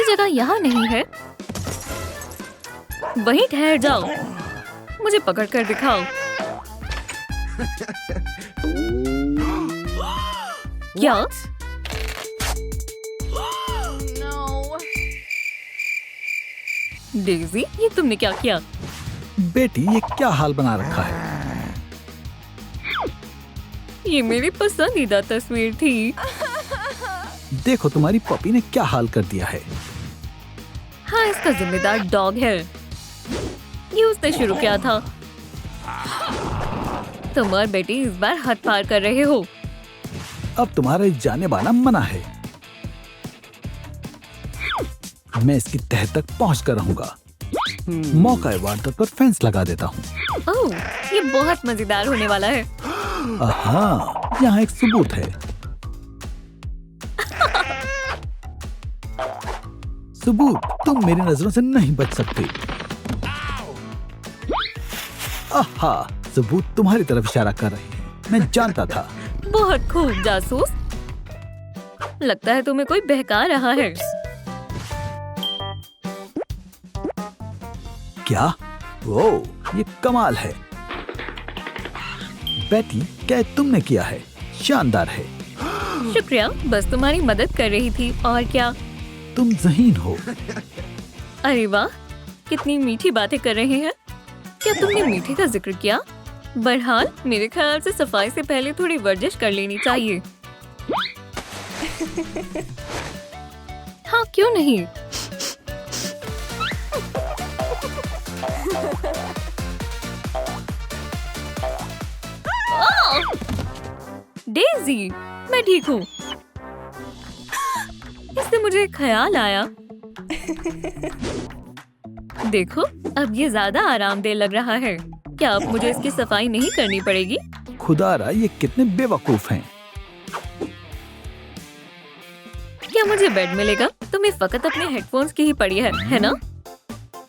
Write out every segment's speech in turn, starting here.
जगह यहाँ नहीं है। वहीं ठहर जाओ, मुझे पकड़ कर दिखाओ। क्या? डेज़ी, ये तुमने क्या किया? बेटी, ये क्या हाल बना रखा है? ये मेरी पसंदीदा तस्वीर थी। देखो तुम्हारी पपी ने क्या हाल कर दिया है। हाँ, इसका जिम्मेदार डॉग है। ये उसने शुरू किया था। तुम और बेटी इस बार हद पार कर रहे हो। अब तुम्हारा जाने वाला मना है। मैं इसकी तह तक पहुंच कर रहूंगा। मौका वारदात पर फेंस लगा देता हूँ। ओह, ये बहुत मजेदार होने वाला है। हाँ, यहाँ एक सबूत है। सबूत, तुम मेरी नजरों से नहीं बच सकते। आहा, सबूत तुम्हारी तरफ इशारा कर रहे हैं। मैं जानता था। बहुत खूब जासूस। लगता है तुम्हें कोई बहका रहा है। क्या? वो ये कमाल है। बेटी, क्या तुमने किया है? शानदार है। शुक्रिया, बस तुम्हारी मदद कर रही थी और क्या। तुम ज़हीन हो। अरे वाह, कितनी मीठी बातें कर रहे हैं। क्या तुमने मीठे का जिक्र किया? बहरहाल, मेरे ख्याल से सफाई से पहले थोड़ी वर्जिश कर लेनी चाहिए। हाँ, क्यों नहीं। डेज़ी, मैं ठीक हूँ। इससे मुझे एक ख्याल आया। देखो, अब ये ज्यादा आरामदेह लग रहा है। क्या अब मुझे इसकी सफाई नहीं करनी पड़ेगी? खुदारा, ये कितने बेवकूफ हैं। क्या मुझे बेड मिलेगा? तुम्हें फकत अपने हेडफोन्स की ही पड़ी है ना?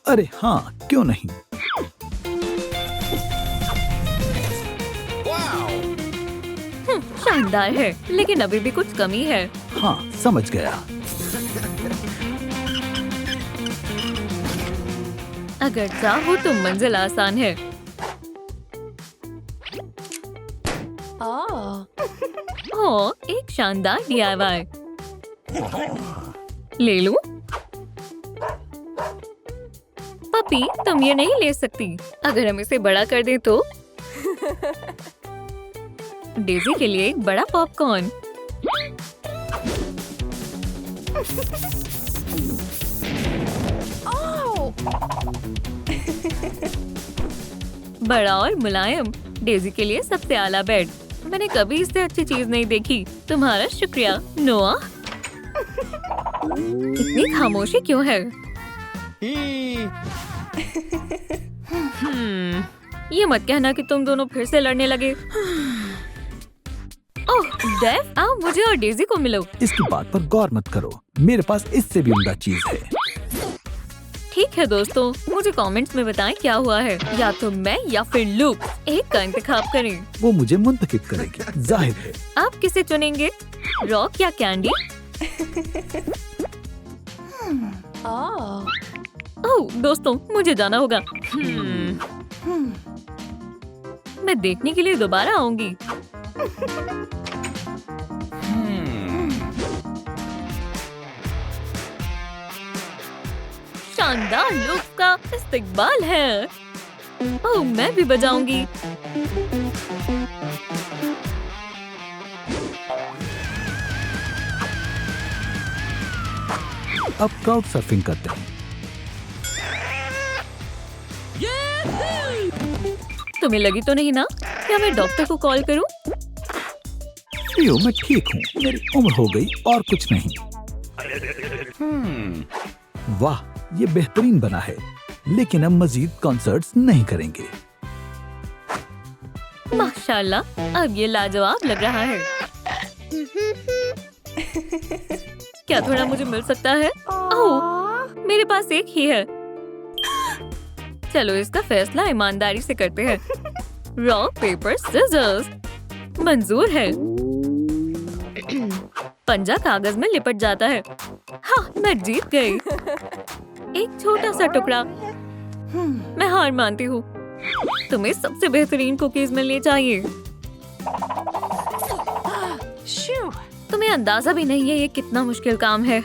अरे हाँ, क्यों नहीं। शानदार है, लेकिन अभी भी कुछ कमी है। हाँ, समझ गया। अगर चाहो तो मंजिल आसान है। ओह, एक शानदार DIY। ले लूं? पपी, तुम ये नहीं ले सकती। अगर हम इसे बड़ा कर दें तो? डेज़ी के लिए एक बड़ा पॉपकॉर्न। बड़ा और मुलायम, डेज़ी के लिए सबसे आला बेड। मैंने कभी इससे अच्छी चीज नहीं देखी। तुम्हारा शुक्रिया, नोआ। इतनी खामोशी क्यों है? ये मत कहना कि तुम दोनों फिर से लड़ने लगे। ओह, डेव, आओ मुझे और डेज़ी को मिलो। इसकी बात पर गौर मत करो। मेरे पास इससे भी उम्दा चीज है। ठीक है दोस्तों, मुझे कमेंट्स में बताएं क्या हुआ है। या तो मैं या फिर लूक, एक का इंतखाब करें। वो मुझे मुंतखब करेगी, जाहिर है। आप किसे चुनेंगे, रॉक या कैंडी? ओह दोस्तों, मुझे जाना होगा। मैं देखने के लिए दोबारा आऊंगी। शानदार लुक का इस्तेकबाल है। ओह, मैं भी बजाऊंगी। अब क्राउड सर्फिंग करते हैं। तुम्हें लगी तो नहीं ना? क्या मैं डॉक्टर को कॉल करूं? लियो, मैं ठीक हूँ। मेरी उम्र हो गई और कुछ नहीं। वाह, ये बेहतरीन बना है। लेकिन अब मजीद कॉन्सर्ट्स नहीं करेंगे। माशाल्लाह, अब ये लाजवाब लग रहा है। क्या थोड़ा मुझे मिल सकता है? ओह, मेरे पास एक ही है। चलो इसका फैसला ईमानदारी से करते हैं। Rock paper scissors. मंजूर है। पंजा कागज में लिपट जाता है। मैं जीत गई। एक छोटा सा टुकड़ा। मैं हार मानती हूँ। तुम्हें सबसे बेहतरीन कुकीज मिलनी चाहिए। तुम्हें अंदाजा भी नहीं है ये कितना मुश्किल काम है।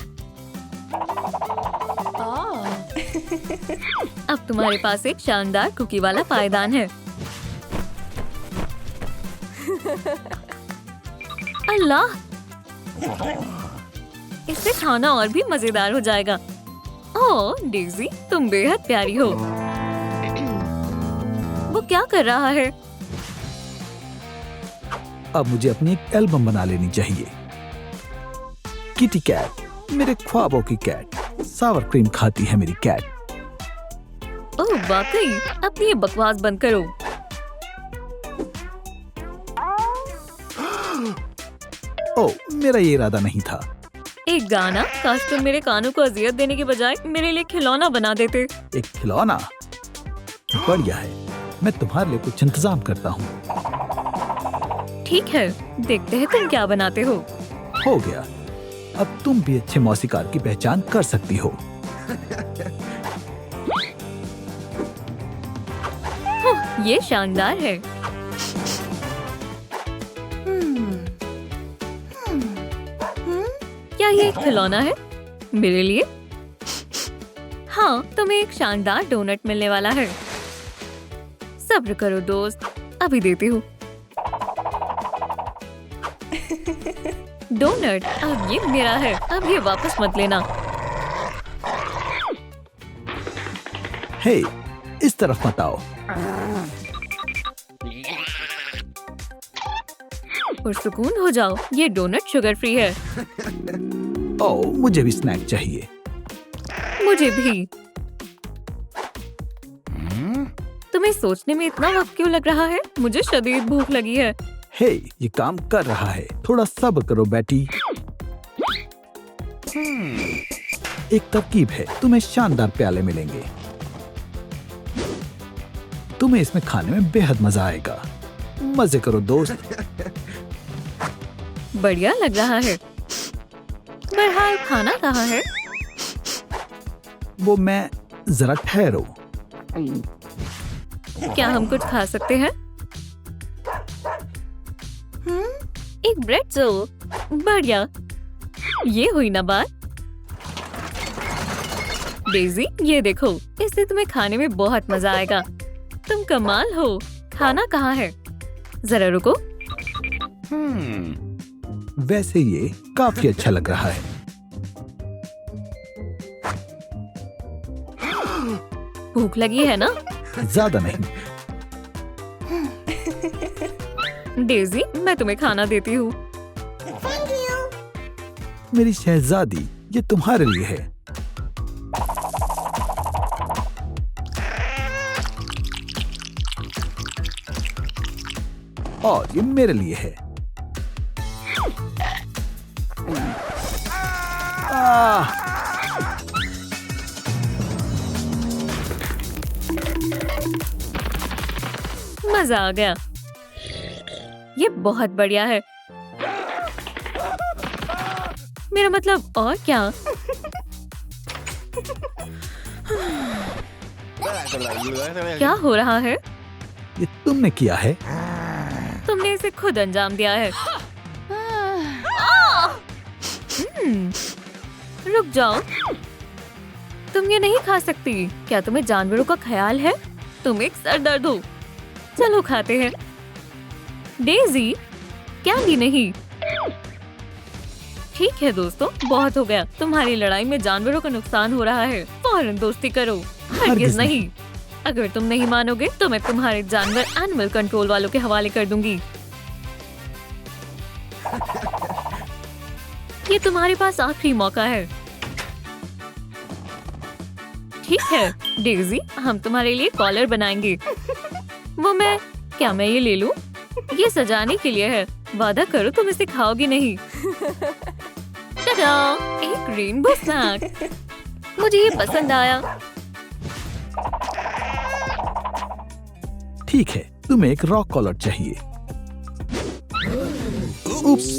अब तुम्हारे पास एक शानदार कुकी वाला पायदान है। अल्लाह, इससे खाना और भी मजेदार हो जाएगा। ओह डेज़ी, तुम बेहद प्यारी हो। वो क्या कर रहा है? अब मुझे अपनी एक एल्बम बना लेनी चाहिए। किटी कैट, मेरे ख्वाबों की कैट। सावर क्रीम खाती है मेरी कैट। ओह वाकई, अपनी ये बकवास बंद करो। ओह, मेरा ये इरादा नहीं था। एक गाना? काश तुम मेरे कानों को अजियत देने के बजाय मेरे लिए खिलौना बना देते। एक खिलौना? बढ़िया है, मैं तुम्हारे लिए कुछ इंतजाम करता हूँ। ठीक है, देखते हैं तुम क्या बनाते हो। हो गया, अब तुम भी अच्छे मौसीकार की पहचान कर सकती हो। ये शानदार है। क्या ये एक खिलौना है मेरे लिए? हाँ, तुम्हें एक शानदार डोनट मिलने वाला है। सब्र करो दोस्त, अभी देती हूँ। डोनट अब ये मेरा है। अब ये वापस मत लेना। हे, इस तरफ मत आओ। पुरसुकून हो जाओ, ये डोनट शुगर फ्री है। ओह, मुझे भी स्नैक चाहिए। मुझे भी। तुम्हें सोचने में इतना वक्त क्यों लग रहा है? मुझे शदीद भूख लगी है। हे, ये काम कर रहा है। थोड़ा सब्र करो बेटी। एक तरकीब है, तुम्हें शानदार प्याले मिलेंगे। तुम्हें इसमें खाने में बेहद मजा आएगा। मजे करो दोस्त। बढ़िया लग रहा है। बहरहाल खाना कहाँ है? वो मैं जरा ठहरो। क्या हम कुछ खा सकते हैं? एक ब्रेड रोल। बढ़िया, ये हुई ना बात। डेज़ी, ये देखो, इससे तुम्हें खाने में बहुत मजा आएगा। तुम कमाल हो। खाना कहाँ है? जरा रुको। वैसे ये काफी अच्छा लग रहा है। भूख लगी है ना? ज्यादा नहीं। डेज़ी, मैं तुम्हें खाना देती हूँ। मेरी शहजादी, ये तुम्हारे लिए है। और ये मेरे लिए है। मजा आ गया। ये बहुत बढ़िया है। मेरा मतलब, और क्या? क्या हो रहा है? ये तुमने किया है। तुमने इसे खुद अंजाम दिया है। रुक जाओ, तुम ये नहीं खा सकती। क्या तुम्हें जानवरों का ख्याल है? तुम एक सरदर्द हो। चलो खाते हैं। डेज़ी, क्या भी नहीं। ठीक है दोस्तों, बहुत हो गया। तुम्हारी लड़ाई में जानवरों का नुकसान हो रहा है। फौरन दोस्ती करो। हरगिज़ नहीं। अगर तुम नहीं मानोगे तो मैं तुम्हारे जानवर एनिमल कंट्रोल वालों के हवाले कर दूंगी। ये तुम्हारे पास आखिरी मौका है। ठीक है डेज़ी, हम तुम्हारे लिए कॉलर बनाएंगे। वो क्या मैं ये ले लूं? ये सजाने के लिए है। वादा करो तुम इसे खाओगी नहीं। टाटा, एक रेनबो स्नैक। मुझे ये पसंद आया। ठीक है, तुम्हें एक रॉक कॉलर चाहिए। उप्स।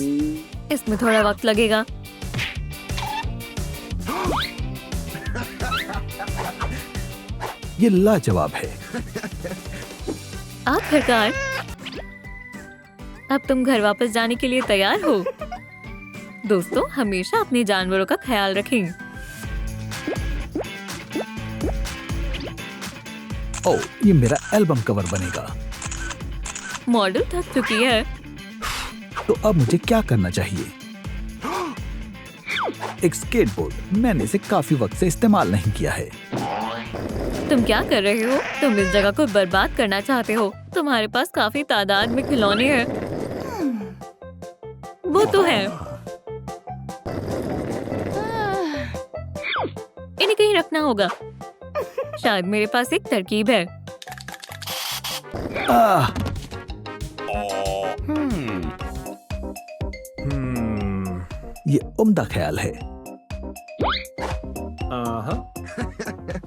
इसमें थोड़ा वक्त लगेगा। ये लाजवाब है। आखिरकार अब तुम घर वापस जाने के लिए तैयार हो। दोस्तों, हमेशा अपने जानवरों का ख्याल रखें। ओह, ये मेरा एल्बम कवर बनेगा। मॉडल थक चुकी है। तो अब मुझे क्या करना चाहिए? एक स्केटबोर्ड। मैंने इसे काफी वक्त से इस्तेमाल नहीं किया है। तुम क्या कर रहे हो? तुम इस जगह को बर्बाद करना चाहते हो। तुम्हारे पास काफी तादाद में खिलौने हैं। वो तो है। इन्हें कहीं रखना होगा। शायद मेरे पास एक तरकीब है। आह, ये उम्दा ख्याल है।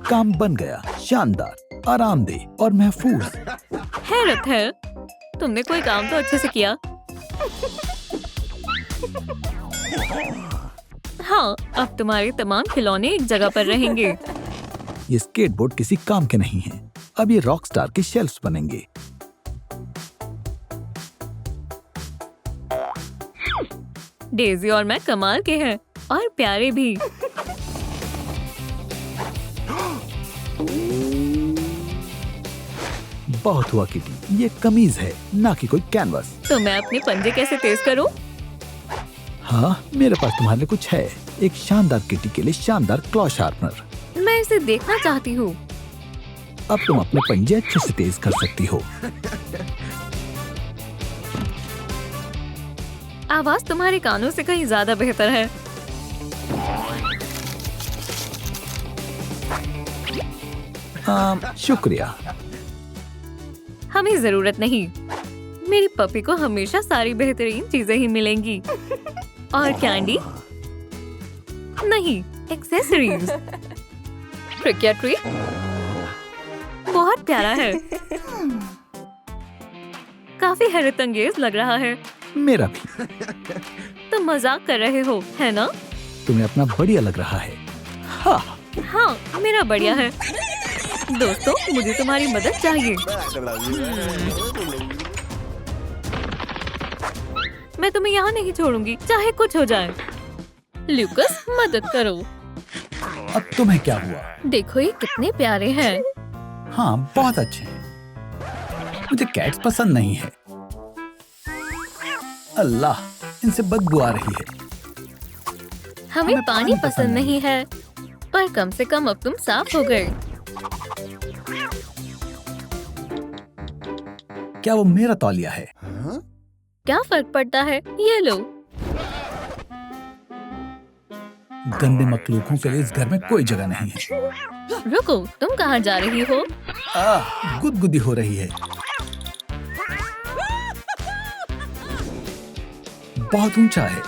काम बन गया। शानदार, आरामदेह और महफूज। हैरत है, तुमने कोई काम तो अच्छे से किया। हाँ, अब तुम्हारे तमाम खिलौने एक जगह पर रहेंगे। ये स्केटबोर्ड किसी काम के नहीं है। अब ये रॉकस्टार के शेल्फ्स बनेंगे। डेजी और मैं कमाल के हैं और प्यारे भी। बहुत हुआ किटी, ये कमीज है ना कि कोई कैनवस। तो मैं अपने पंजे कैसे तेज करूं? हाँ, मेरे पास तुम्हारे लिए कुछ है। एक शानदार किटी के लिए शानदार क्लॉ शार्पनर। मैं इसे देखना चाहती हूँ। अब तुम अपने पंजे अच्छे से तेज कर सकती हो। आवाज तुम्हारे कानों से कहीं ज्यादा बेहतर है। शुक्रिया। हमें जरूरत नहीं। मेरी पपी को हमेशा सारी बेहतरीन चीजें ही मिलेंगी। और कैंडी नहीं, एक्सेसरीज। क्रिकेटरी बहुत प्यारा है। काफी हैरतअंगेज लग रहा है। मेरा भी। तुम मजाक कर रहे हो, है ना? तुम्हें अपना बढ़िया लग रहा है। हाँ, हाँ, मेरा बढ़िया है। दोस्तों, मुझे तुम्हारी मदद चाहिए। मैं तुम्हें यहाँ नहीं छोड़ूंगी, चाहे कुछ हो जाए। ल्यूकस, मदद करो। अब तुम्हें क्या हुआ? देखो ये कितने प्यारे हैं। हाँ, बहुत अच्छे हैं। मुझे कैट्स पसंद नहीं है। अल्लाह, इनसे बदबू आ रही है। हमें पानी पसंद नहीं है, पर कम से कम अब तुम साफ हो गए। क्या वो मेरा तौलिया है? क्या फर्क पड़ता है? ये लो। गंदे मखलूकों के लिए इस घर में कोई जगह नहीं है। रुको, तुम कहाँ जा रही हो? गुदगुदी हो रही है। बहुत ऊंचा है।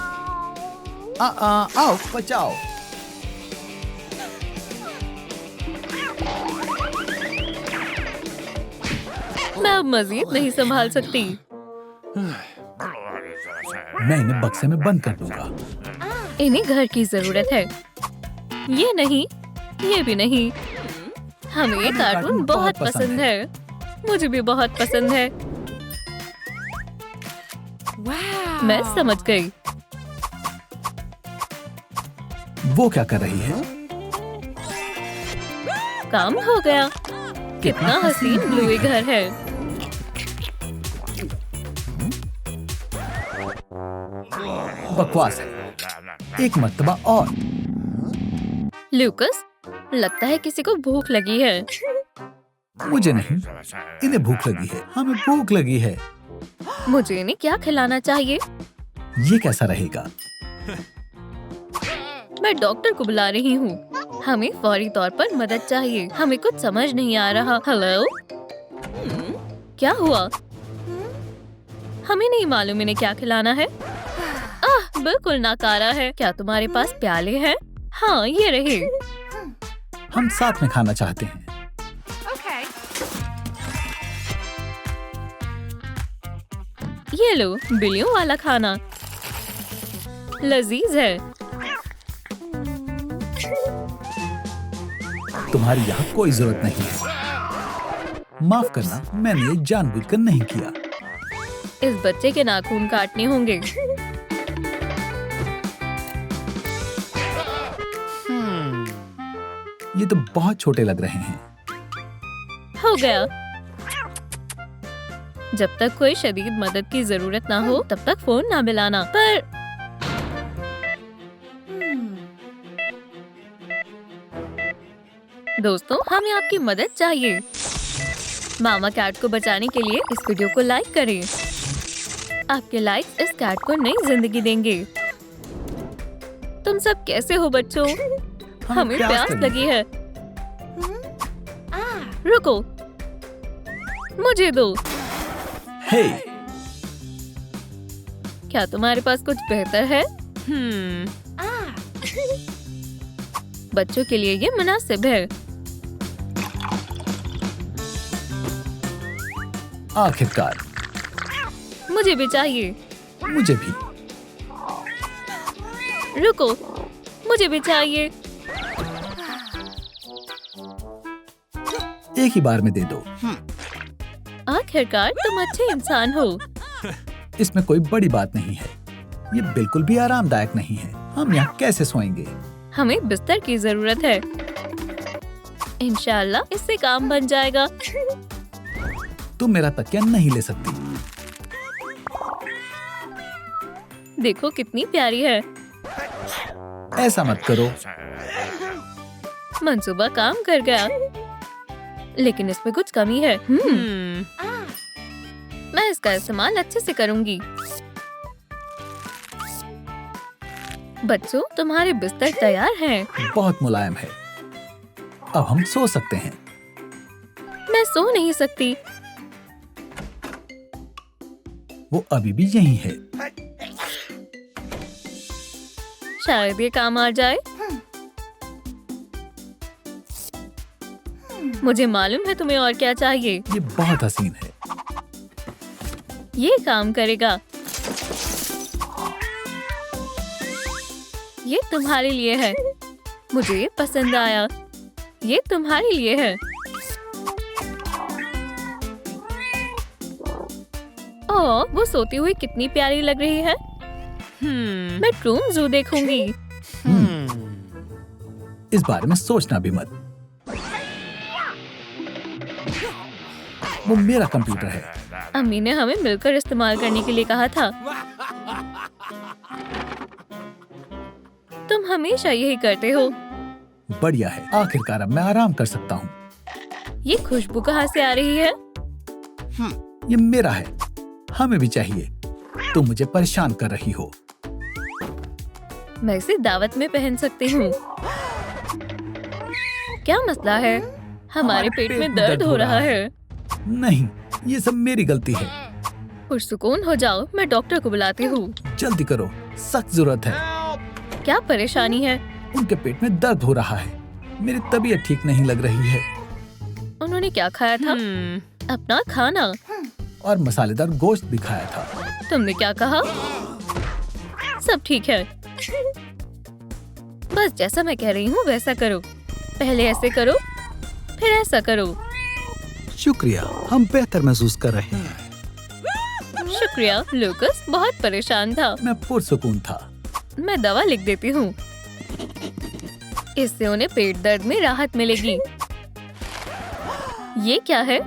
आओ, बचाओ। मैं अब मजीद नहीं संभाल सकती। मैं इन्हें बक्से में बंद कर दूंगा। इन्हें घर की जरूरत है। ये नहीं, ये भी नहीं। हमें ये कार्टून बहुत पसंद है। मुझे भी बहुत पसंद है। मैं समझ गई। वो क्या कर रही है? काम हो गया। कितना हसीन ब्लूई घर है। बकवास है। एक मर्तबा और। ल्यूकस, लगता है किसी को भूख लगी है। मुझे नहीं, इन्हें भूख लगी है। हमें भूख लगी है। मुझे इन्हें क्या खिलाना चाहिए? ये कैसा रहेगा? मैं डॉक्टर को बुला रही हूँ। हमें फौरी तौर पर मदद चाहिए। हमें कुछ समझ नहीं आ रहा। हेलो, क्या हुआ? हमें नहीं मालूम इन्हें क्या खिलाना है। बिल्कुल नाकारा है। क्या तुम्हारे पास प्याले हैं? हाँ, ये रहे। हम साथ में खाना चाहते हैं। ये लो, बिल्लियों वाला खाना लजीज है। तुम्हारी यहाँ कोई जरूरत नहीं है। माफ करना, मैंने ये जानबूझकर नहीं किया। इस बच्चे के नाखून काटने होंगे। ये तो बहुत छोटे लग रहे हैं। हो गया। जब तक कोई शदीद मदद की जरूरत ना हो तब तक फोन ना मिलाना। पर दोस्तों, हमें आपकी मदद चाहिए। मामा कैट को बचाने के लिए इस वीडियो को लाइक करें। आपके लाइक्स इस कैट को नई जिंदगी देंगे। तुम सब कैसे हो बच्चों? हमें प्यास लगी है। रुको, मुझे दो। हे, क्या तुम्हारे पास कुछ बेहतर है? बच्चों के लिए ये मुनासिब है। आखिरकार मुझे भी चाहिए। मुझे भी। रुको, मुझे भी चाहिए। एक ही बार में दे दो। आखिरकार तुम अच्छे इंसान हो। इसमें कोई बड़ी बात नहीं है। ये बिल्कुल भी आरामदायक नहीं है। हम यहाँ कैसे सोएंगे? हमें बिस्तर की जरूरत है। इंशाल्लाह इससे काम बन जाएगा। तुम मेरा तकिया नहीं ले सकती। देखो कितनी प्यारी है। ऐसा मत करो। मंसूबा काम कर गया, लेकिन इसमें कुछ कमी है। मैं इसका इस्तेमाल अच्छे से करूंगी। बच्चों, तुम्हारे बिस्तर तैयार हैं। बहुत मुलायम है। अब हम सो सकते हैं। मैं सो नहीं सकती। वो अभी भी यहीं है। शायद ये काम आ जाए। मुझे मालूम है तुम्हें और क्या चाहिए। ये बहुत हसीन है। ये काम करेगा। ये तुम्हारे लिए है। मुझे ये पसंद आया। ये तुम्हारे लिए है। ओह, वो सोती हुई कितनी प्यारी लग रही है। मैं ट्रूम ज़ू देखूंगी। इस बारे में सोचना भी मत। वो मेरा कंप्यूटर है। अम्मी ने हमें मिलकर इस्तेमाल करने के लिए कहा था। तुम हमेशा यही करते हो। बढ़िया है। आखिरकार अब मैं आराम कर सकता हूँ। ये खुशबू कहाँ से आ रही है? ये मेरा है। हमें भी चाहिए। तुम मुझे परेशान कर रही हो। मैं इसे दावत में पहन सकती हूँ। क्या मसला है? हमारे पेट में दर्द हो रहा है। नहीं, ये सब मेरी गलती है। पुरसुकून हो जाओ, मैं डॉक्टर को बुलाती हूँ। जल्दी करो, सख्त जरूरत है। क्या परेशानी है? उनके पेट में दर्द हो रहा है। मेरी तबीयत ठीक नहीं लग रही है। उन्होंने क्या खाया था? अपना खाना और मसालेदार गोश्त भी खाया था। तुमने क्या कहा? सब ठीक है। बस जैसा मैं कह रही हूँ वैसा करो। पहले ऐसे करो, फिर ऐसा करो। शुक्रिया, हम बेहतर महसूस कर रहे हैं। शुक्रिया। लूकस बहुत परेशान था। मैं पुरसुकून था। मैं दवा लिख देती हूँ। इससे उन्हें पेट दर्द में राहत मिलेगी। ये क्या है?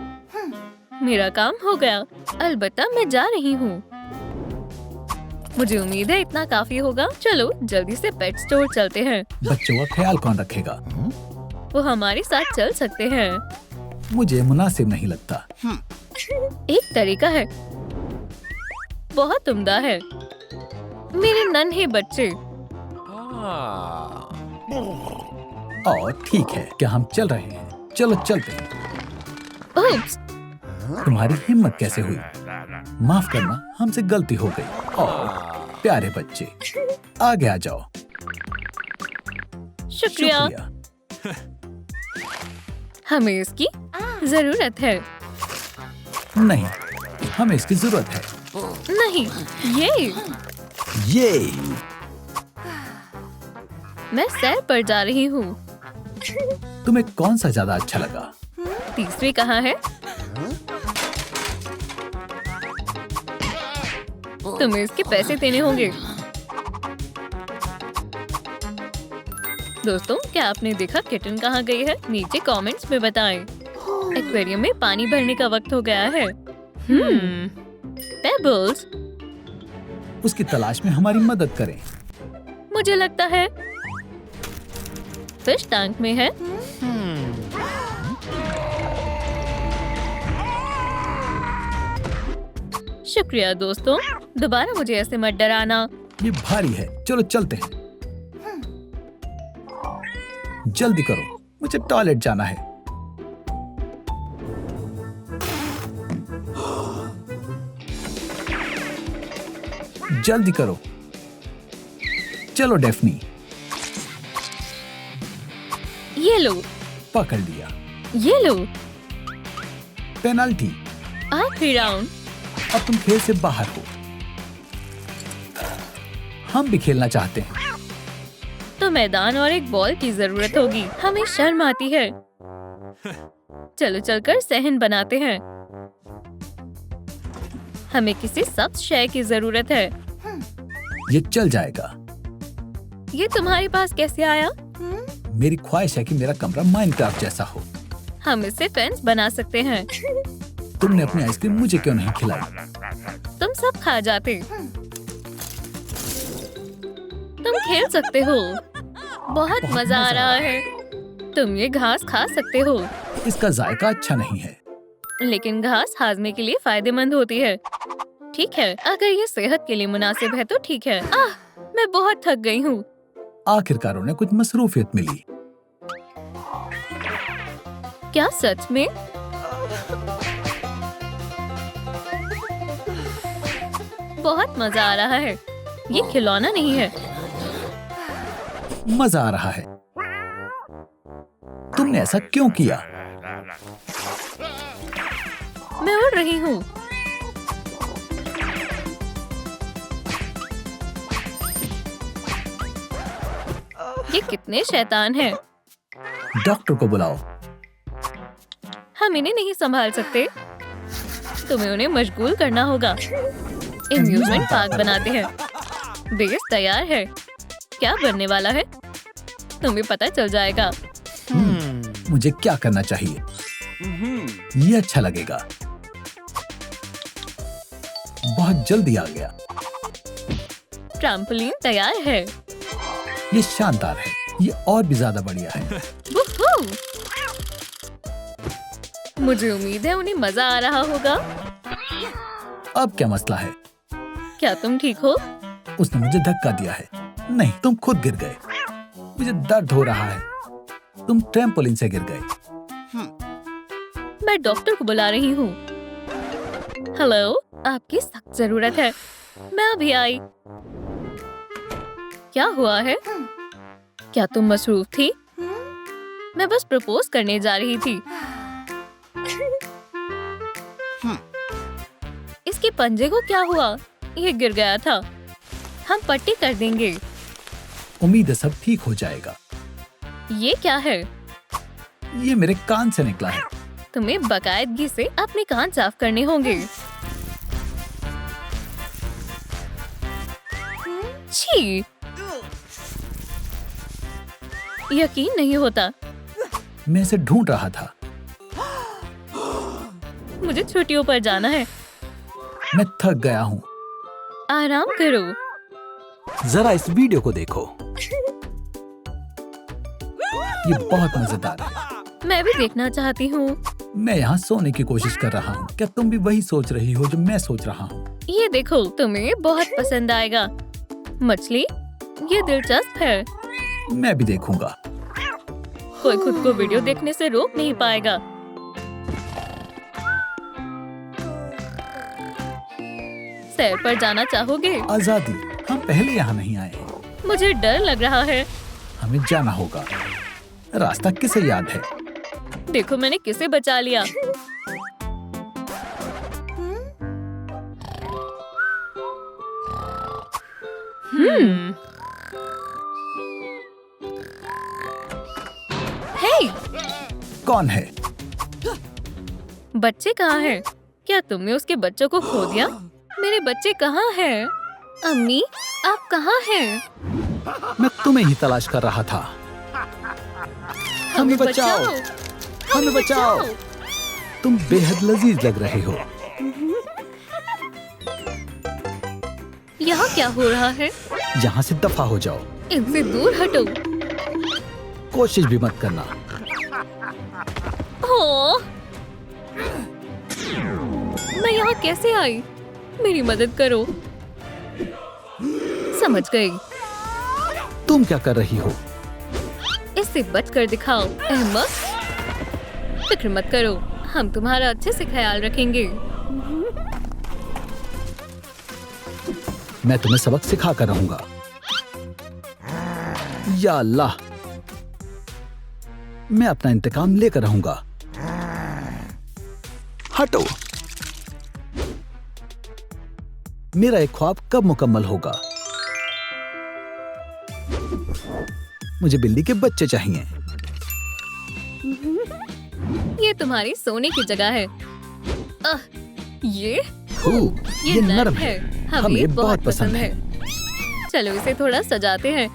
मेरा काम हो गया। अलबत्ता मैं जा रही हूँ। मुझे उम्मीद है इतना काफी होगा। चलो जल्दी से पेट स्टोर चलते हैं। बच्चों का ख्याल कौन रखेगा? वो हमारे साथ चल सकते हैं। मुझे मुनासिब नहीं लगता। एक तरीका है, बहुत उम्दा है। मेरे नन्हे बच्चे। और ठीक है, क्या हम चल रहे हैं? चलो चलते हैं। उप्स, तुम्हारी हिम्मत कैसे हुई? माफ करना, हमसे गलती हो गई। और प्यारे बच्चे, आगे आ जाओ। शुक्रिया। हमें इसकी जरूरत है। नहीं, हमें इसकी जरूरत है। नहीं, ये ये मैं सैर पर जा रही हूँ। तुम्हें कौन सा ज्यादा अच्छा लगा? तीसरी कहाँ है? तुम्हें इसके पैसे देने होंगे। दोस्तों, क्या आपने देखा किटन कहाँ गई है? नीचे कमेंट्स में बताएं। एक्वेरियम में पानी भरने का वक्त हो गया है। पेबल्स, उसकी तलाश में हमारी मदद करें। मुझे लगता है फिश टैंक में है। शुक्रिया दोस्तों, दोबारा मुझे ऐसे मत डराना। ये भारी है, चलो चलते हैं। जल्दी करो, मुझे टॉयलेट जाना है। जल्दी करो। चलो डेफ्नी। ये लो, पकड़ लिया। ये लो। पेनल्टी। आखिरी राउंड। अब तुम खेल से बाहर हो। हम भी खेलना चाहते हैं। तो मैदान और एक बॉल की जरूरत होगी। हमें शर्म आती है। चलो चलकर सहन बनाते हैं। हमें किसी सख्त शय की जरूरत है। ये चल जाएगा। ये तुम्हारे पास कैसे आया? मेरी ख्वाहिश है कि मेरा कमरा माइनक्राफ्ट जैसा हो। हम इससे फेंस बना सकते हैं। तुमने अपनी आइसक्रीम मुझे क्यों नहीं खिलाई? तुम सब खा जाते। तुम खेल सकते हो। बहुत मजा आ रहा है। तुम ये घास खा सकते हो। इसका जायका अच्छा नहीं है। लेकिन घास हाजमे के लिए फायदेमंद होती है। ठीक है, अगर ये सेहत के लिए मुनासिब है तो ठीक है। मैं बहुत थक गई हूँ। आखिरकार उन्हें कुछ मसरूफियत मिली। क्या सच में? बहुत मजा आ रहा है। ये खिलौना नहीं है। मजा आ रहा है। तुमने ऐसा क्यों किया? मैं उड़ रही हूँ। ये कितने शैतान हैं। डॉक्टर को बुलाओ। हम इन्हें नहीं संभाल सकते। तुम्हें उन्हें मशगूल करना होगा। एम्यूजमेंट पार्क बनाते हैं। बेस तैयार है। क्या बनने वाला है? तुम्हें पता चल जाएगा। मुझे क्या करना चाहिए? ये अच्छा लगेगा। बहुत जल्दी आ गया। ट्रैम्पोलिन तैयार है। ये शानदार है। ये और भी ज्यादा बढ़िया है। वुहू! मुझे उम्मीद है उन्हें मजा आ रहा होगा। अब क्या मसला है? क्या तुम ठीक हो? उसने मुझे धक्का दिया है। नहीं, तुम खुद गिर गए। मुझे दर्द हो रहा है। तुम ट्रैम्पोलिन से गिर गए। मैं डॉक्टर को बुला रही हूँ। हेलो, आपकी सख्त जरूरत है। मैं अभी आई। क्या हुआ है? क्या तुम मसरूफ थी? मैं बस प्रपोज करने जा रही थी। इसके पंजे को क्या हुआ? ये गिर गया था। हम पट्टी कर देंगे। उम्मीद है सब ठीक हो जाएगा। ये क्या है? ये मेरे कान से निकला है। तुम्हें बाकायदगी से अपने कान साफ करने होंगे। छी! यकीन नहीं होता। मैं इसे ढूंढ रहा था। मुझे छुट्टियों पर जाना है। मैं थक गया हूँ। आराम करो। जरा इस वीडियो को देखो। ये बहुत मजेदार है। मैं भी देखना चाहती हूँ। मैं यहाँ सोने की कोशिश कर रहा हूँ। क्या तुम भी वही सोच रही हो जो मैं सोच रहा हूँ? ये देखो, तुम्हें बहुत पसंद आएगा। मछली, ये दिलचस्प है। मैं भी देखूंगा। कोई खुद को वीडियो देखने से रोक नहीं पाएगा। सैर पर जाना चाहोगे? आजादी, हम पहले यहाँ नहीं आए हैं। मुझे डर लग रहा है। हमें जाना होगा। रास्ता किसे याद है? देखो, मैंने किसे बचा लिया। हे, कौन है? बच्चे कहाँ हैं? क्या तुमने उसके बच्चों को खो दिया? मेरे बच्चे कहाँ हैं? अम्मी, आप कहाँ हैं? मैं तुम्हें ही तलाश कर रहा था। हमें बचाओ! हमें बचाओ! तुम बेहद लजीज लग रहे हो। यहाँ क्या हो रहा है? यहाँ से दफा हो जाओ। इनसे दूर हटो। कोशिश भी मत करना। ओह! मैं यहाँ कैसे आई? मेरी मदद करो। समझ गई। तुम क्या कर रही हो? इससे बचकर दिखाओ, अहमद। फिक्र मत करो, हम तुम्हारा अच्छे से ख्याल रखेंगे। मैं तुम्हें सबक सिखा कर रहूंगा। या अल्लाह, मैं अपना इंतकाम लेकर रहूंगा। हटो। मेरा एक ख्वाब कब मुकम्मल होगा? मुझे बिल्ली के बच्चे चाहिए। ये तुम्हारी सोने की जगह है। ये ये नरम है। हमें ये बहुत पसंद है। चलो इसे थोड़ा सजाते हैं।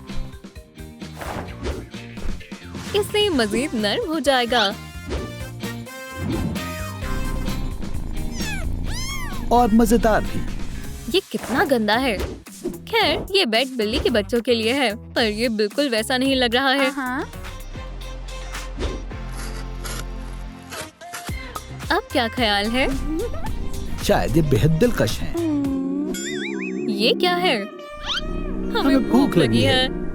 इससे ये मजीद नर्म हो जाएगा। और मजेदार भी। ये कितना गंदा है। खैर, ये बेड बिल्ली के बच्चों के लिए है, पर ये बिल्कुल वैसा नहीं लग रहा है। अब क्या ख्याल है? शायद ये बेहद दिलकश हैं। ये क्या है? हमें भूख लगी है।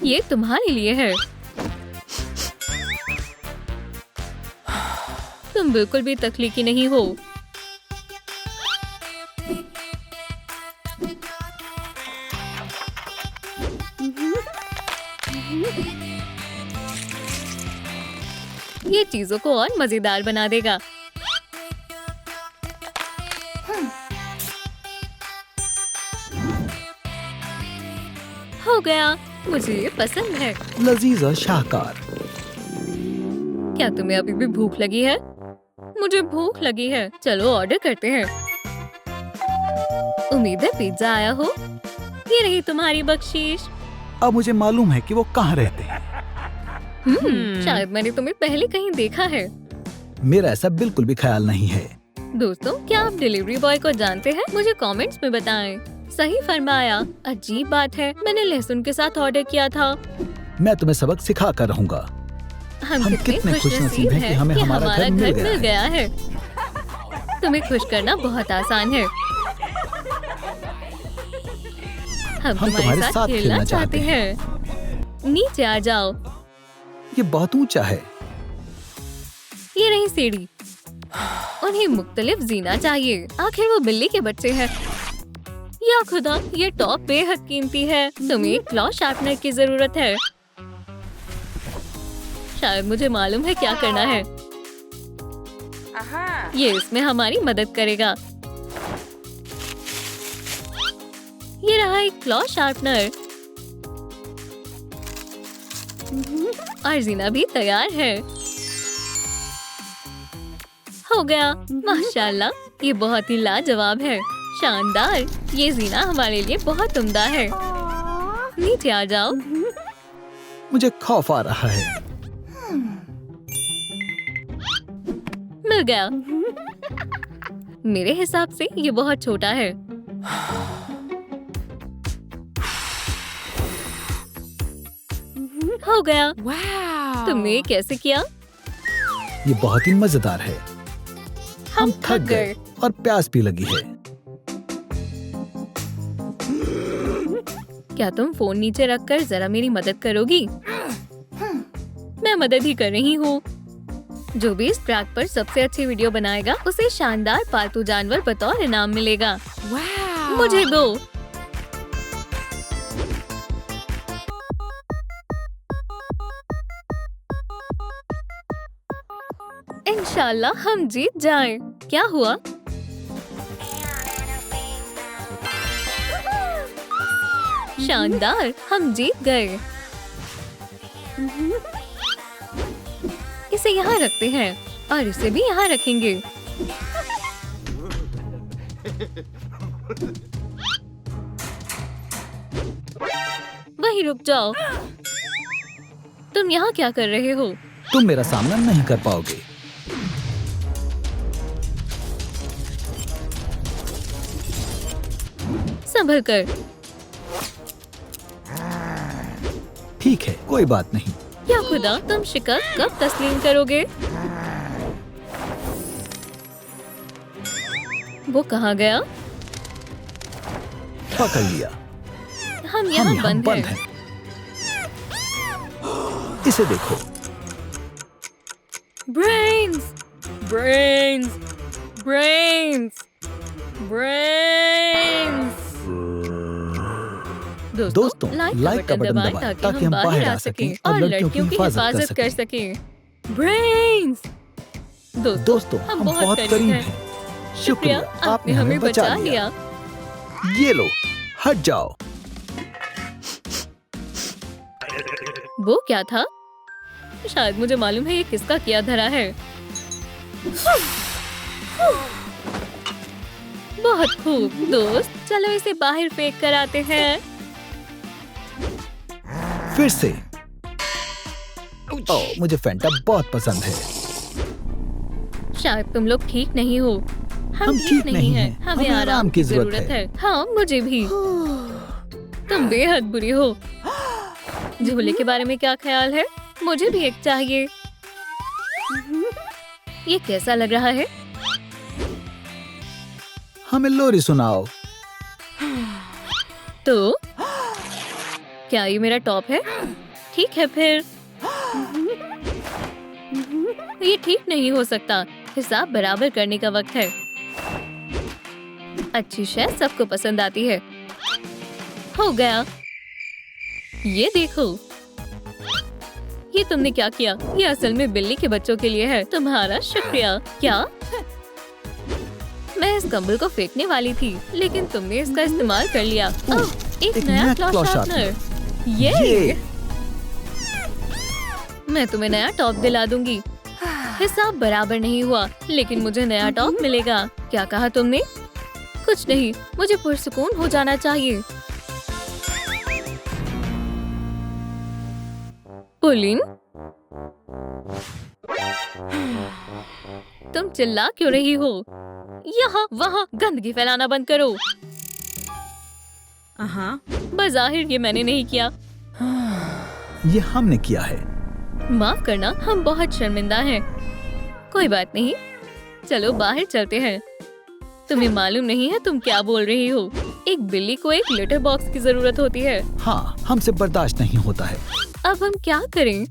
ये तुम्हारे लिए है। तुम बिल्कुल भी तख्लीकी नहीं हो। ये चीजों को और मजेदार बना देगा। हो गया। मुझे ये पसंद है। लजीज और शाहकार। क्या तुम्हें अभी भी भूख लगी है? मुझे भूख लगी है। चलो ऑर्डर करते हैं। उम्मीद है पिज्जा आया हो। ये रही तुम्हारी बख्शीश। अब मुझे मालूम है कि वो कहाँ रहते हैं। शायद मैंने तुम्हें पहले कहीं देखा है। मेरा ऐसा बिल्कुल भी ख्याल नहीं है। दोस्तों, क्या आप डिलीवरी बॉय को जानते हैं? मुझे कमेंट्स में बताएं। सही फरमाया। अजीब बात है, मैंने लहसुन के साथ ऑर्डर किया था। मैं तुम्हें सबक सिखा कर रहूंगा। हम कितने खुशनसीब हैं कि हमें हमारा घर मिल गया है। तुम्हें खुश करना बहुत आसान है। हम तुम्हारे साथ खेलना चाहते हैं। नीचे आ जाओ। ये बहुत ऊंचा है। ये रही सीढ़ी। उन्हें मुख्तलिफ जीना चाहिए। आखिर वो बिल्ली के बच्चे हैं। या खुदा, ये टॉप बेहद कीमती है। तुम्हें एक क्लॉ शार्पनर की जरूरत है। शायद मुझे मालूम है क्या करना है। ये इसमें हमारी मदद करेगा। ये रहा एक क्लॉ शार्पनर। और जीना भी तैयार है। हो गया। माशाल्लाह, ये बहुत ही लाजवाब है। शानदार। ये जीना हमारे लिए बहुत उम्दा है। नीचे आ जाओ। मुझे खौफ आ रहा है। मिल गया। मेरे हिसाब से ये बहुत छोटा है। हो गया। तुमने ये कैसे किया? ये बहुत ही मजेदार है। हम थक गए और प्यास भी लगी है। क्या तुम फोन नीचे रखकर जरा मेरी मदद करोगी? मैं मदद ही कर रही हूँ। जो भी इस ट्रैक पर सबसे अच्छी वीडियो बनाएगा उसे शानदार पालतू जानवर बतौर इनाम मिलेगा। मुझे दो। इंशाल्लाह हम जीत जाएं। क्या हुआ? शानदार, हम जीत गए। इसे यहाँ रखते हैं और इसे भी यहाँ रखेंगे। वहीं रुक जाओ। तुम यहाँ क्या कर रहे हो? तुम मेरा सामना नहीं कर पाओगे। संभल कर। ठीक है, कोई बात नहीं। या खुदा, तुम शिकस्त कब तस्लीम करोगे? वो कहाँ गया? पकड़ लिया। हम यहाँ यहाँ बंद हैं। इसे देखो। Brains, brains, brains, brains. दोस्तों, लाइक का बटन दबाएं ताकि हम बाहर आ सकें और लड़कियों की हिफाजत कर सकें। ब्रेन्स। दोस्तों, हम बहुत करीब हैं। शुक्रिया, आपने हमें बचा लिया। ये लो, हट जाओ। वो क्या था? शायद मुझे मालूम है ये किसका किया धरा है। बहुत खूब दोस्त, चलो इसे बाहर फेंक कर आते हैं। फिर से। ओह, मुझे फैंटा बहुत पसंद है। शायद तुम लोग ठीक नहीं हो। हम ठीक नहीं हैं। हमें आराम की जरूरत है। हाँ, मुझे भी। तुम बेहद बुरी हो। झूले के बारे में क्या ख्याल है? मुझे भी एक चाहिए। ये कैसा लग रहा है? हमें लोरी सुनाओ। तो क्या ये मेरा टॉप है? ठीक है फिर। ये ठीक नहीं हो सकता। हिसाब बराबर करने का वक्त है। अच्छी शय सबको पसंद आती है। हो गया। ये देखो। ये तुमने क्या किया? ये असल में बिल्ली के बच्चों के लिए है। तुम्हारा शुक्रिया। क्या? मैं इस कंबल को फेंकने वाली थी, लेकिन तुमने इसका इस्तेमाल कर लिया। ओह, एक नया क्लॉ शार्पनर। ये मैं तुम्हें नया टॉप दिला दूंगी। हिसाब बराबर नहीं हुआ, लेकिन मुझे नया टॉप मिलेगा। क्या कहा तुमने? कुछ नहीं, मुझे पुरसुकून हो जाना चाहिए। पुलिन, तुम चिल्ला क्यों रही हो? यहाँ वहाँ गंदगी फैलाना बंद करो। बज़ाहिर ये मैंने नहीं किया। ये हमने किया है। माफ करना, हम बहुत शर्मिंदा हैं। कोई बात नहीं, चलो बाहर चलते हैं। तुम्हें मालूम नहीं है तुम क्या बोल रही हो। एक बिल्ली को एक लिटर बॉक्स की जरूरत होती है। हाँ, हमसे बर्दाश्त नहीं होता है। अब हम क्या करें?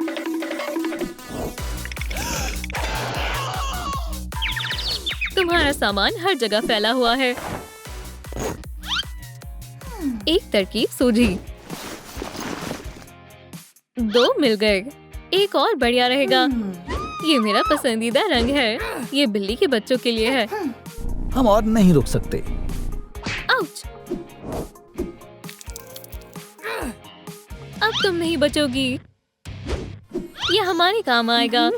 तुम्हारा सामान हर जगह फैला हुआ है। एक तरकीब सूझी। 2 मिल गए। एक और बढ़िया रहेगा। ये मेरा पसंदीदा रंग है। ये बिल्ली के बच्चों के लिए है। हम और नहीं रुक सकते। आउच! अब तुम नहीं बचोगी। ये हमारे काम आएगा।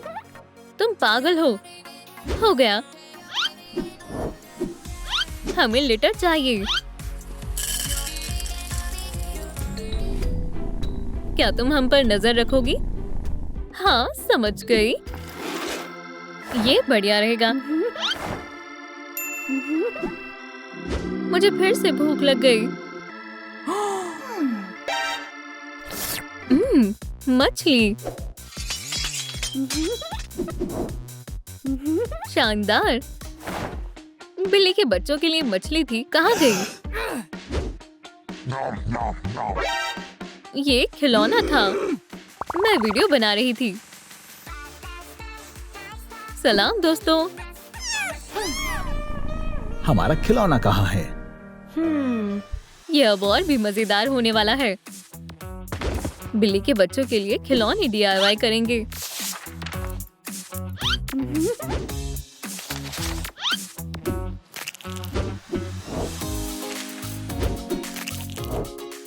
तुम पागल हो गया। हमें लिटर चाहिए। क्या तुम हम पर नजर रखोगी? हाँ, समझ गई। ये बढ़िया रहेगा। मुझे फिर से भूख लग गई। मछली। शानदार। बिल्ली के बच्चों के लिए मछली थी। कहाँ गई? ये खिलौना था। मैं वीडियो बना रही थी। सलाम दोस्तों। हमारा खिलौना कहाँ है? ये अब और भी मजेदार होने वाला है। बिल्ली के बच्चों के लिए खिलौने DIY करेंगे।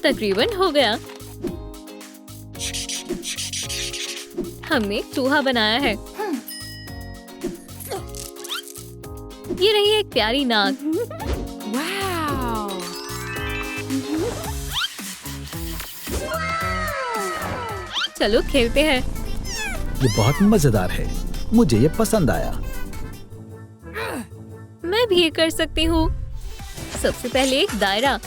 तकरीबन हो गया। हमने एक चूहा बनाया है। ये रही एक प्यारी नाक। चलो खेलते हैं। ये बहुत मजेदार है, मुझे ये पसंद आया। मैं भी ये कर सकती हूँ। सबसे पहले एक दायरा।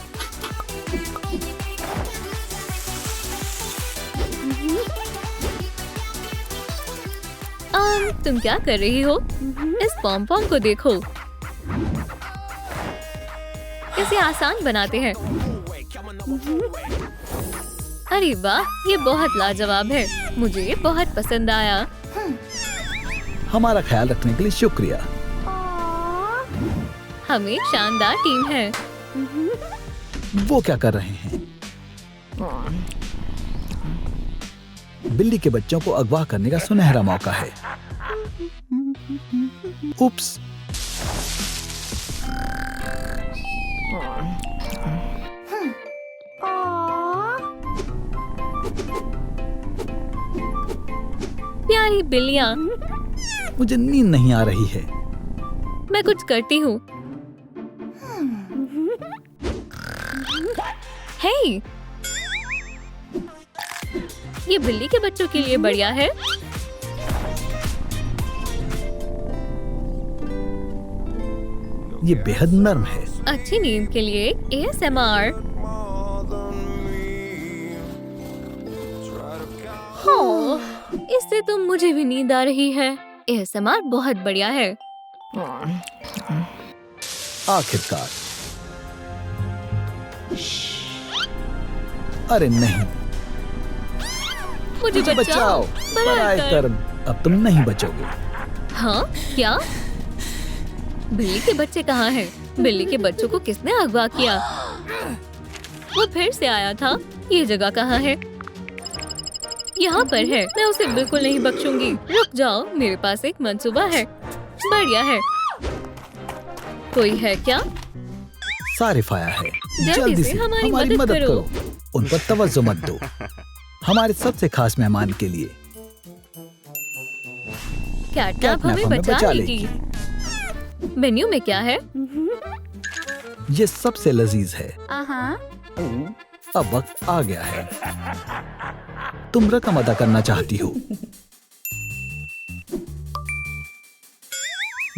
तुम क्या कर रही हो? इस पॉम-पॉम को देखो। इसे आसान बनाते हैं। अरे वाह, ये बहुत लाजवाब है। मुझे ये बहुत पसंद आया। हमारा ख्याल रखने के लिए शुक्रिया। हम एक शानदार टीम है। वो क्या कर रहे हैं? बिल्ली के बच्चों को अगवा करने का सुनहरा मौका है। उप्स। प्यारी बिल्लियाँ। मुझे नींद नहीं आ रही है। मैं कुछ करती हूँ। हे, ये बिल्ली के बच्चों के लिए बढ़िया है। ये बेहद नर्म है। अच्छी नींद के लिए ASMR। हो, इससे तो मुझे भी नींद आ रही है। ASMR बहुत बढ़िया है। आखिरकार। अरे नहीं, मुझे बचाओ। बड़ाई कर्म, अब तुम नहीं बचोगे। हाँ, क्या? बिल्ली के बच्चे कहाँ हैं? बिल्ली के बच्चों को किसने अगवा किया? वो फिर से आया था। ये जगह कहाँ है? यहाँ पर है। मैं उसे बिल्कुल नहीं बख्शूंगी। रुक जाओ, मेरे पास एक मंसूबा है। बढ़िया है। कोई है क्या? सारिफाया है। जल्दी से हमारी मदद करो। उन पर तवज्जो मत दो। हमारे सबसे खास मेहमान के लिए। कैटनैप हमें बचा लेगी। मेन्यू में क्या है? ये सबसे लजीज है। अब वक्त आ गया है। तुम रकम अदा करना चाहती हो।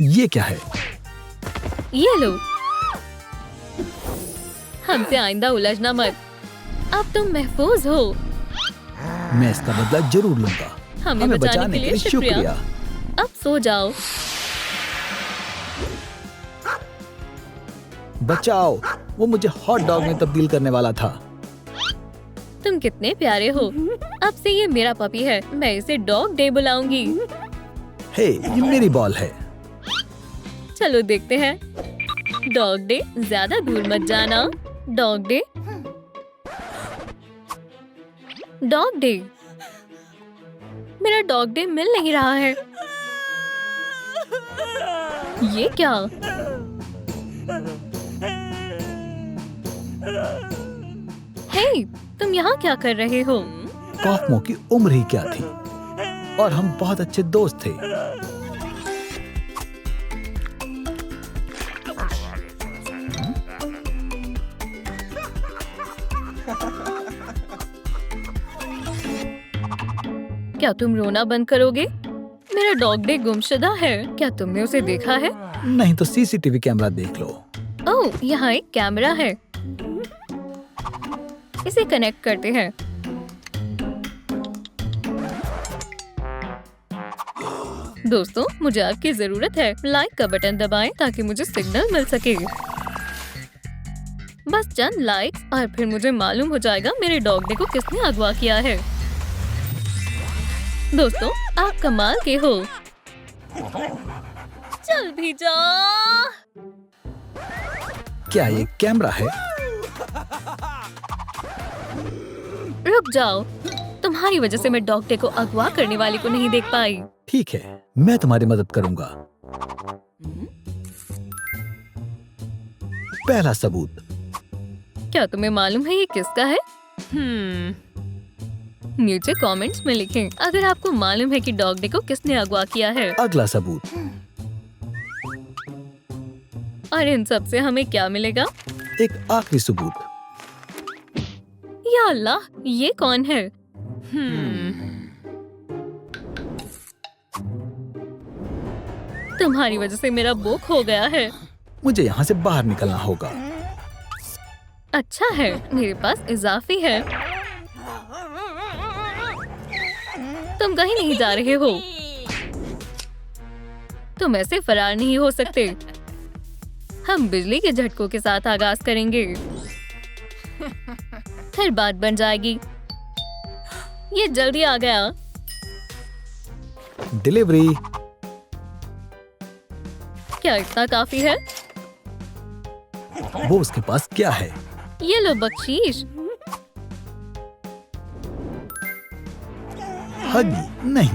ये क्या है? ये लो। हमसे आइंदा उलझना मत। अब तुम महफूज हो। मैं इसका बदला जरूर लूंगा। हमें बचाने के लिए शुक्रिया। अब सो जाओ। बचाओ, वो मुझे हॉट डॉग में तब्दील करने वाला था। तुम कितने प्यारे हो। अब से ये मेरा पपी है। मैं इसे डॉग डे बुलाऊंगी। हे, ये मेरी बॉल है। चलो देखते हैं। डॉग डे, ज्यादा दूर मत जाना। Dog day, dog day. मेरा डॉग डे मिल नहीं रहा है। ये क्या? हे, तुम यहाँ क्या कर रहे हो? कॉफमो की उम्र ही क्या थी और हम बहुत अच्छे दोस्त थे। क्या तुम रोना बंद करोगे? मेरा डॉग डे गुमशुदा है। क्या तुमने उसे देखा है? नहीं तो CCTV कैमरा देख लो। ओह, यहाँ एक कैमरा है। इसे कनेक्ट करते हैं। दोस्तों, मुझे आपकी जरूरत है। लाइक का बटन दबाएं ताकि मुझे सिग्नल मिल सके। बस चंद लाइक्स और फिर मुझे मालूम हो जाएगा मेरे डॉग डे को किसने अगवा किया है। दोस्तों, आप कमाल के हो। चल भी जा। क्या ये कैमरा है? रुक जाओ। तुम्हारी वजह से मैं डॉग डे को अगवा करने वाले को नहीं देख पाई। ठीक है, मैं तुम्हारी मदद करूंगा। पहला सबूत। क्या तुम्हें मालूम है ये किसका है? नीचे कमेंट्स में लिखें अगर आपको मालूम है कि डॉग डे को किसने अगवा किया है। अगला सबूत। और इन सब से हमें क्या मिलेगा? एक आखिरी सबूत। या अल्लाह, ये कौन है? तुम्हारी वजह से मेरा बुक हो गया है। मुझे यहाँ से बाहर निकलना होगा। अच्छा है, मेरे पास इजाफी है। तुम कहीं नहीं जा रहे हो। तुम ऐसे फरार नहीं हो सकते। हम बिजली के झटकों के साथ आगाज करेंगे, फिर बात बन जाएगी। ये जल्दी आ गया। डिलीवरी। क्या इतना काफी है? वो उसके पास क्या है? ये लो बख्शीश। हगी नहीं।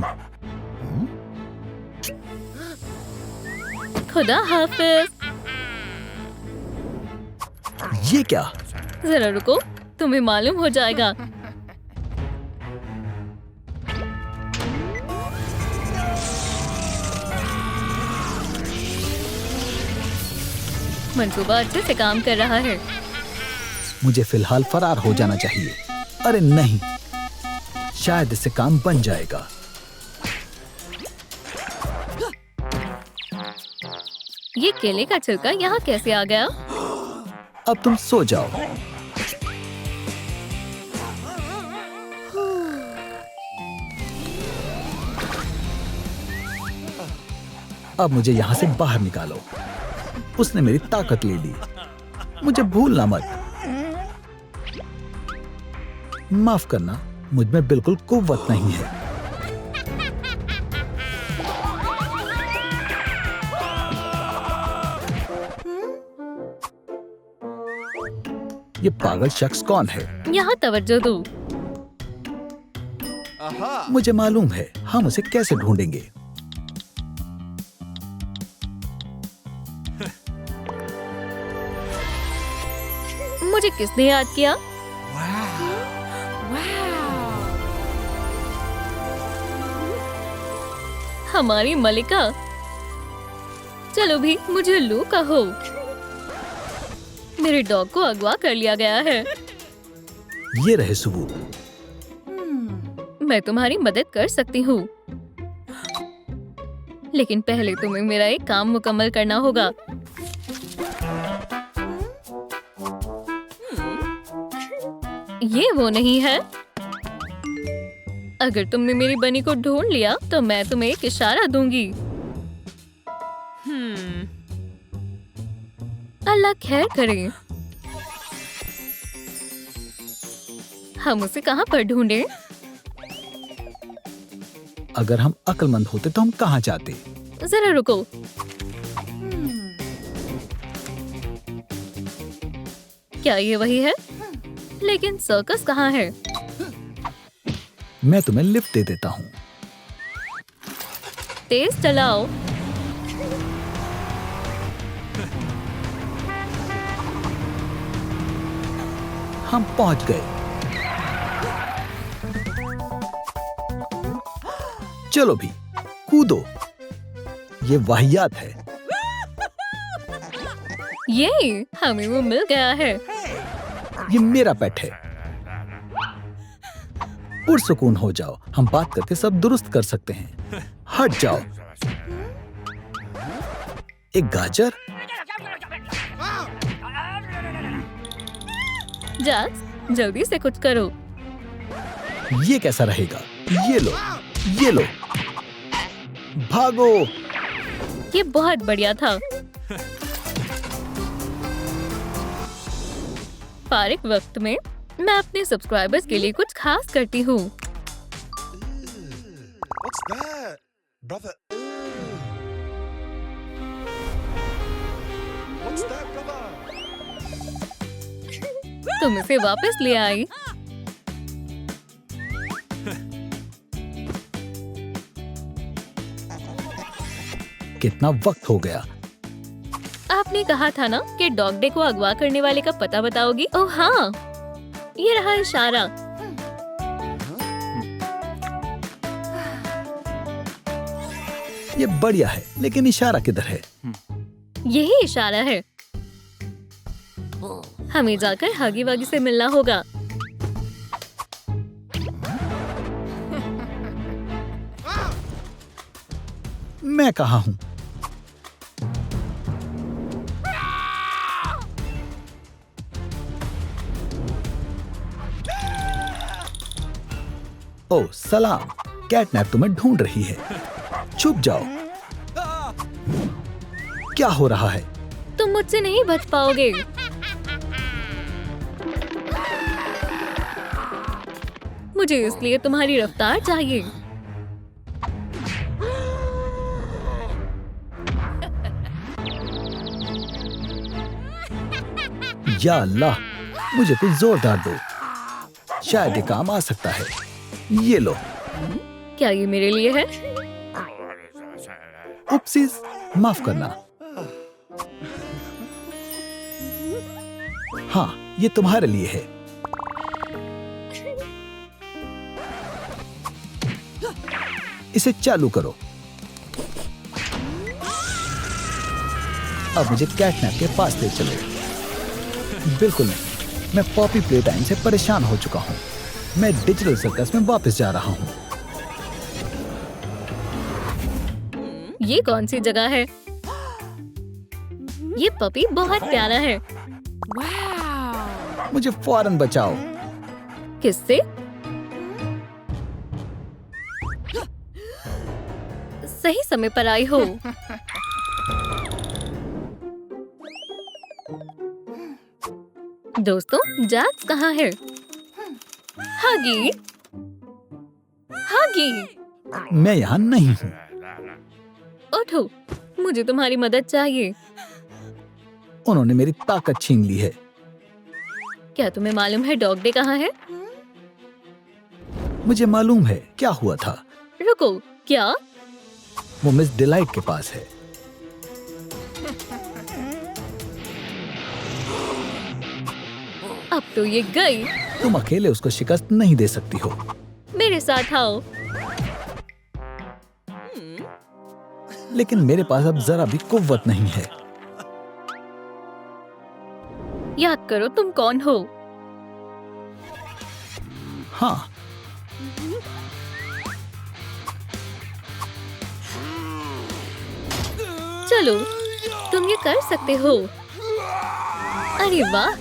खुदा हाफिज। ये क्या? जरा रुको, तुम्हें मालूम हो जाएगा। मंसूबा अच्छे से काम कर रहा है। मुझे फिलहाल फरार हो जाना चाहिए। अरे नहीं, शायद इससे काम बन जाएगा। ये केले का छिलका यहाँ कैसे आ गया? अब तुम सो जाओ। अब मुझे यहाँ से बाहर निकालो। उसने मेरी ताकत ले ली। मुझे भूलना मत। माफ करना, मुझ में बिल्कुल कुव्वत नहीं है। ये पागल शख्स कौन है? यहाँ तवज्जो दो। मुझे मालूम है, हम उसे कैसे ढूंढेंगे। मुझे किसने याद किया? हमारी मलिका। चलो भी, मुझे लू कहो। मेरे डॉग को अगवा कर लिया गया है। ये रहे सबूत। मैं तुम्हारी मदद कर सकती हूँ, लेकिन पहले तुम्हें मेरा एक काम मुकम्मल करना होगा। ये वो नहीं है। अगर तुमने मेरी बनी को ढूंढ लिया तो मैं तुम्हें एक इशारा दूंगी। अल्लाह खैर करे। हम उसे कहाँ पर ढूंढें? अगर हम अक्लमंद होते तो हम कहाँ जाते? जरा रुको। क्या ये वही है? लेकिन सर्कस कहाँ है? मैं तुम्हें लिफ्ट दे देता हूँ। तेज चलाओ। हम पहुंच गए। चलो भी, कूदो। ये वाहियात है। ये हमें वो मिल गया है। ये मेरा पेट है। पुरसुकून हो जाओ, हम बात करके सब दुरुस्त कर सकते हैं। हट जाओ। एक गाजर। जैक्स, जल्दी से कुछ करो। ये कैसा रहेगा? ये लो, ये लो। भागो। ये बहुत बढ़िया था। फारिग वक्त में मैं अपने सब्सक्राइबर्स के लिए कुछ खास करती हूँ। What's that, brother? What's that, brother? तुम इसे वापस ले आई। कितना वक्त हो गया? आपने कहा था ना कि डॉग डे को अगवा करने वाले का पता बताओगी। ओह हाँ, ये रहा इशारा। ये बढ़िया है, लेकिन इशारा किधर है? यही इशारा है। हमें जाकर हगी वगी से मिलना होगा। मैं कहाँ हूँ? ओह सलाम, कैटनैप तुम्हें ढूंढ रही है। छुप जाओ। क्या हो रहा है? तुम मुझसे नहीं बच पाओगे। मुझे इसलिए तुम्हारी रफ्तार चाहिए। या अल्लाह, मुझे कुछ जोरदार दो। शायद ये काम आ सकता है। ये लो। क्या ये मेरे लिए है? उपसीस, माफ करना। हाँ, ये तुम्हारे लिए है। इसे चालू करो। अब मुझे कैटनैप के पास ले चलो। बिल्कुल नहीं, मैं पॉपी प्ले टाइम से परेशान हो चुका हूँ। मैं डिजिटल सर्कस में वापस जा रहा हूँ। ये कौन सी जगह है? ये पपी बहुत प्यारा है। मुझे फौरन बचाओ। किससे? सही समय पर आई हो। दोस्तों, जैक्स कहाँ है? हगी, हगी, मैं यहाँ नहीं हूँ। उठो, मुझे तुम्हारी मदद चाहिए। उन्होंने मेरी ताकत छीन ली है। क्या तुम्हें मालूम है डॉग डे कहाँ है? मुझे मालूम है क्या हुआ था। रुको, क्या? वो मिस डिलाइट के पास है। अब तो ये गई। तुम अकेले उसको शिकस्त नहीं दे सकती हो। मेरे साथ आओ। लेकिन मेरे पास अब जरा भी कुव्वत नहीं है। याद करो तुम कौन हो। हाँ, चलो, तुम ये कर सकते हो। अरे वाह,